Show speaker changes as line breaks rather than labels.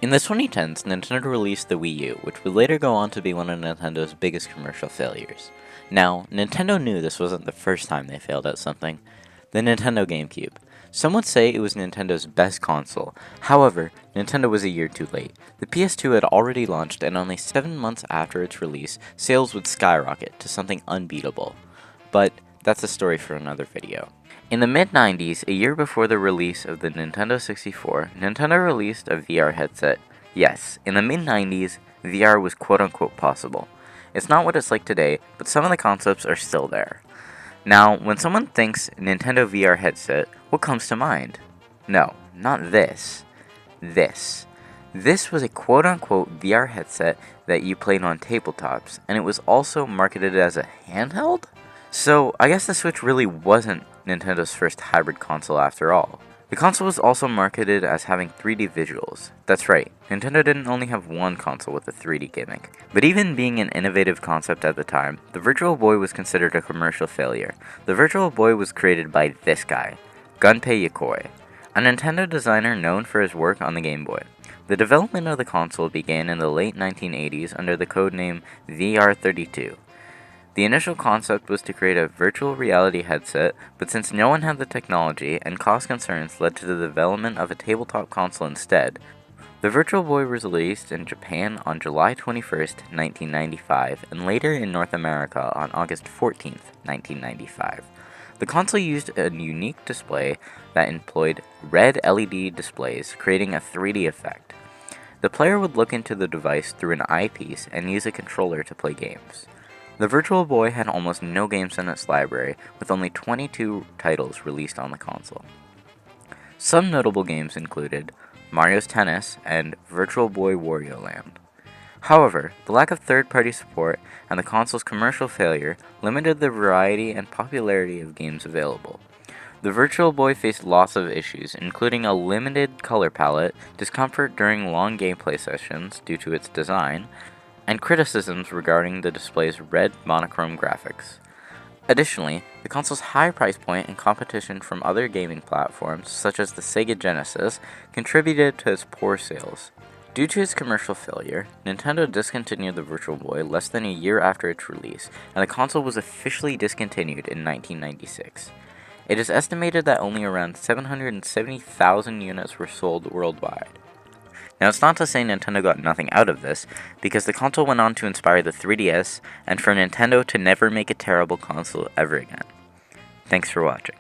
In the 2010s, Nintendo released the Wii U, which would later go on to be one of Nintendo's biggest commercial failures. Now, Nintendo knew this wasn't the first time they failed at something. The Nintendo GameCube. Some would say it was Nintendo's best console. However, Nintendo was a year too late. The PS2 had already launched, and only 7 months after its release, sales would skyrocket to something unbeatable. But that's a story for another video. In the mid-90s, a year before the release of the Nintendo 64, Nintendo released a VR headset. Yes, in the mid-90s, VR was quote-unquote possible. It's not what it's like today, but some of the concepts are still there. Now, when someone thinks Nintendo VR headset, what comes to mind? No, not this. This. This was a quote-unquote VR headset that you played on tabletops, and it was also marketed as a handheld? So, I guess the Switch really wasn't Nintendo's first hybrid console after all. The console was also marketed as having 3D visuals. That's right, Nintendo didn't only have one console with a 3D gimmick. But even being an innovative concept at the time, the Virtual Boy was considered a commercial failure. The Virtual Boy was created by this guy, Gunpei Yokoi, a Nintendo designer known for his work on the Game Boy. The development of the console began in the late 1980s under the codename VR32. The initial concept was to create a virtual reality headset, but since no one had the technology and cost concerns led to the development of a tabletop console instead, the Virtual Boy was released in Japan on July 21st, 1995, and later in North America on August 14th, 1995. The console used a unique display that employed red LED displays, creating a 3D effect. The player would look into the device through an eyepiece and use a controller to play games. The Virtual Boy had almost no games in its library, with only 22 titles released on the console. Some notable games included Mario's Tennis and Virtual Boy Wario Land. However, the lack of third-party support and the console's commercial failure limited the variety and popularity of games available. The Virtual Boy faced lots of issues, including a limited color palette, discomfort during long gameplay sessions due to its design, and criticisms regarding the display's red monochrome graphics. Additionally, the console's high price point and competition from other gaming platforms, such as the Sega Genesis, contributed to its poor sales. Due to its commercial failure, Nintendo discontinued the Virtual Boy less than a year after its release, and the console was officially discontinued in 1996. It is estimated that only around 770,000 units were sold worldwide. Now, it's not to say Nintendo got nothing out of this, because the console went on to inspire the 3DS, and for Nintendo to never make a terrible console ever again. Thanks for watching.